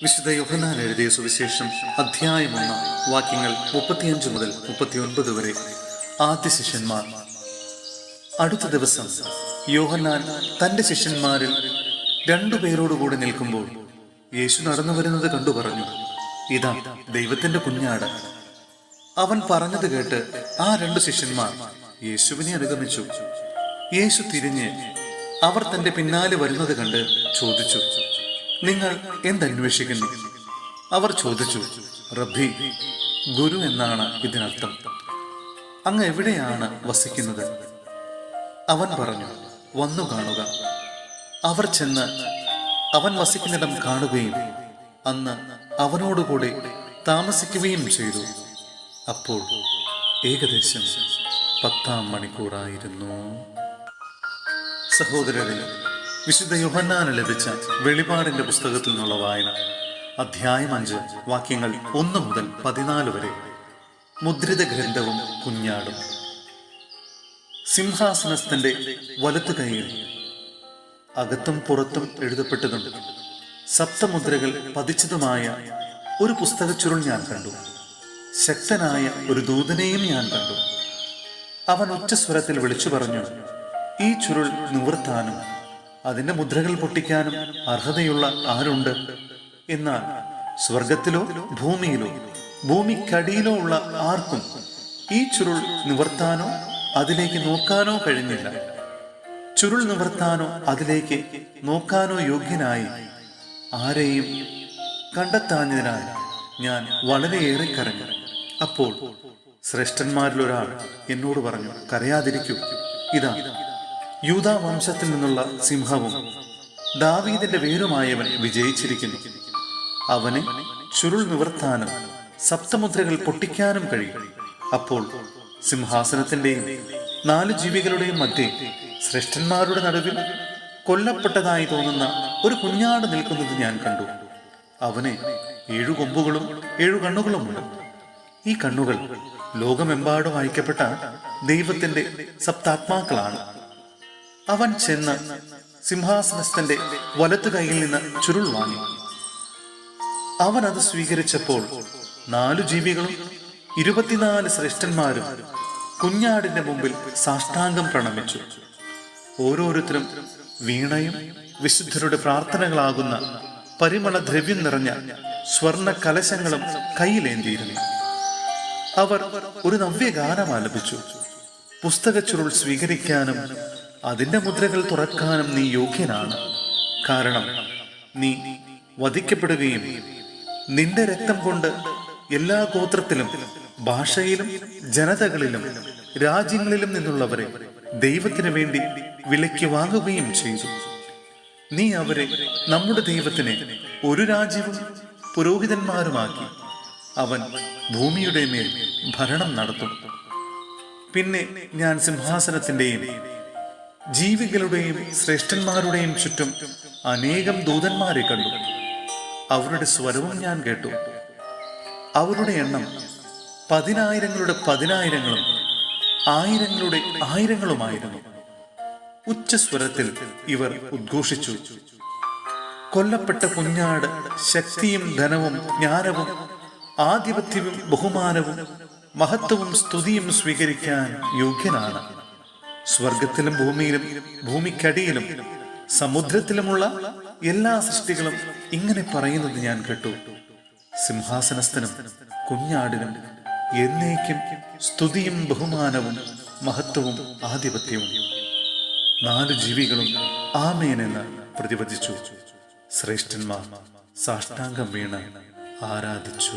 വിശുദ്ധ യോഹന്നാൻ എഴുതിയ സുവിശേഷം അധ്യായം 1 വാക്യങ്ങൾ 35 മുതൽ 39 വരെ. ആദ്യ ശിഷ്യന്മാർ. അടുത്ത ദിവസം യോഹന്നാൻ തന്റെ ശിഷ്യന്മാരിൽ 2 പേരോടുകൂടി നിൽക്കുമ്പോൾ യേശു നടന്നു വരുന്നത് കണ്ടു പറഞ്ഞു, ഇതാ ദൈവത്തിന്റെ കുഞ്ഞാട്. അവൻ പറഞ്ഞത് കേട്ട് ആ 2 ശിഷ്യന്മാർ യേശുവിനെ അനുഗമിച്ചു. യേശു തിരിഞ്ഞ് അവർ തന്റെ പിന്നാലെ വരുന്നത് കണ്ട് ചോദിച്ചു, നിങ്ങൾ എന്തന്വേഷിക്കുന്നു? അവർ ചോദിച്ചു, റബ്ബി, ഗുരു എന്നാണ് ഇതിനർത്ഥം. അങ്ങ് എവിടെയാണ് വസിക്കുന്നത്? അവൻ പറഞ്ഞു, വന്നു കാണുക. അവർ ചെന്ന് അവൻ വസിക്കുന്നിടം കാണുകയും അന്ന് അവനോടുകൂടെ താമസിക്കുകയും ചെയ്തു. അപ്പോൾ ഏകദേശം 10-ാം മണിക്കൂറായിരുന്നു. സഹോദരരെ, വിശുദ്ധ യോഹന്നാന് ലഭിച്ച വെളിപാടിന്റെ പുസ്തകത്തിൽ നിന്നുള്ള വായന. അധ്യായം 5 വാക്യങ്ങൾ 1 മുതൽ 14 വരെ. മുദ്രിത ഗ്രന്ഥവും കുഞ്ഞാടും. സിംഹാസനസ്ഥന്റെ വലത്തു കൈയിൽ അകത്തും പുറത്തും എഴുതപ്പെട്ടതും സപ്തമുദ്രകൾ പതിച്ചതുമായ ഒരു പുസ്തകച്ചുരുൾ ഞാൻ കണ്ടു. ശക്തനായ ഒരു ദൂതനെയും ഞാൻ കണ്ടു. അവൻ ഉച്ചസ്വരത്തിൽ വിളിച്ചു പറഞ്ഞു, ഈ ചുരുൾ നിവർത്താനും അതിന്റെ മുദ്രകൾ പൊട്ടിക്കാനും അർഹതയുള്ള ആരുണ്ട്? എന്നാൽ സ്വർഗത്തിലോ ഭൂമിയിലോ ഭൂമിക്കടിയിലോ ഉള്ള ആർക്കും ഈ ചുരുൾ നിവർത്താനോ അതിലേക്ക് നോക്കാനോ കഴിഞ്ഞില്ല. ചുരുൾ നിവർത്താനോ അതിലേക്ക് നോക്കാനോ യോഗ്യനായി ആരെയും കണ്ടെത്താഞ്ഞതിനാൽ ഞാൻ വളരെയേറെ കരഞ്ഞു. അപ്പോൾ ശ്രേഷ്ഠന്മാരിലൊരാൾ എന്നോട് പറഞ്ഞു, കരയാതിരിക്കൂ. ഇതാ, യൂദാ വംശത്തിൽ നിന്നുള്ള സിംഹവും ദാവീദിന്റെ വേരുമായവൻ വിജയിച്ചിരിക്കുന്നു. അവനെ ചുരുൾ നിവർത്താനും സപ്തമുദ്രകൾ പൊട്ടിക്കാനും കഴിയും. അപ്പോൾ സിംഹാസനത്തിന്റെയും 4 ജീവികളുടെയും മധ്യേ ശ്രേഷ്ഠന്മാരുടെ നടുവിൽ കൊല്ലപ്പെട്ടതായി തോന്നുന്ന ഒരു കുഞ്ഞാട് നിൽക്കുന്നത് ഞാൻ കണ്ടു. അവന് 7 കൊമ്പുകളും 7 കണ്ണുകളുമുണ്ട്. ഈ കണ്ണുകൾ ലോകമെമ്പാടും അയക്കപ്പെട്ട ദൈവത്തിന്റെ സപ്താത്മാക്കളാണ്. അവൻ ചെന്ന് സിംഹാസനസ്ഥന്റെ വലത്തു കൈയിൽ നിന്ന് ചുരുൾ വാങ്ങി. അവൻ അത് സ്വീകരിച്ചപ്പോൾ 4 ജീവികളും 24 ശ്രേഷ്ഠന്മാരും കുഞ്ഞാടിന്റെ മുമ്പിൽ സാഷ്ടാംഗം പ്രണമിച്ചു. ഓരോരുത്തരും വീണയും വിശുദ്ധരുടെ പ്രാർത്ഥനകളാകുന്ന പരിമളദ്രവ്യം നിറഞ്ഞ സ്വർണ്ണ കലശങ്ങളും കയ്യിലേന്തിയിരുന്നു. അവർ ഒരു നവ്യഗാനം ആലപിച്ചു. പുസ്തകച്ചുരുൾ സ്വീകരിക്കാനും അതിന്റെ മുദ്രകൾ തുറക്കാനും നീ യോഗ്യനാണ്. കാരണം നീ വധിക്കപ്പെടുകയും നിന്റെ രക്തം കൊണ്ട് എല്ലാ ഗോത്രത്തിലും ഭാഷയിലും ജനതകളിലും രാജ്യങ്ങളിലും നിന്നുള്ളവരെ ദൈവത്തിന് വേണ്ടി വിലയ്ക്ക് വാങ്ങുകയും ചെയ്തു. നീ അവരെ നമ്മുടെ ദൈവത്തിന് ഒരു രാജ്യവും പുരോഹിതന്മാരുമാക്കി. അവൻ ഭൂമിയുടെ മേൽ ഭരണം നടത്തും. പിന്നെ ഞാൻ സിംഹാസനത്തിന്റെയും ജീവികളുടെയും ശ്രേഷ്ഠന്മാരുടെയും ചുറ്റും അനേകം ദൂതന്മാരെ കണ്ടു. അവരുടെ സ്വരവും ഞാൻ കേട്ടു. അവരുടെ എണ്ണം 10,000-ങ്ങളുടെ 10,000-ങ്ങളും 1000-ങ്ങളുടെ 1000-ങ്ങളുമായിരുന്നു. ഉച്ചസ്വരത്തിൽ ഇവർ ഉദ്ഘോഷിച്ചു, കൊല്ലപ്പെട്ട കുഞ്ഞാട് ശക്തിയും ധനവും ജ്ഞാനവും ആധിപത്യവും ബഹുമാനവും മഹത്വവും സ്തുതിയും സ്വീകരിക്കാൻ യോഗ്യനാണ്. സ്വർഗത്തിലും ഭൂമിയിലും ഭൂമിക്കടിയിലും സമുദ്രത്തിലുമുള്ള എല്ലാ സൃഷ്ടികളും ഇങ്ങനെ പറയുന്നത് ഞാൻ കേട്ടു, സിംഹാസനസ്ഥനും കുഞ്ഞാടിനും എന്നേക്കും സ്തുതിയും ബഹുമാനവും മഹത്വവും ആധിപത്യവും. 4 ജീവികളും ആമേൻ എന്ന് പ്രതിവചിച്ചു. ശ്രേഷ്ഠന്മാർ സാഷ്ടാംഗം വീണ് ആരാധിച്ചു.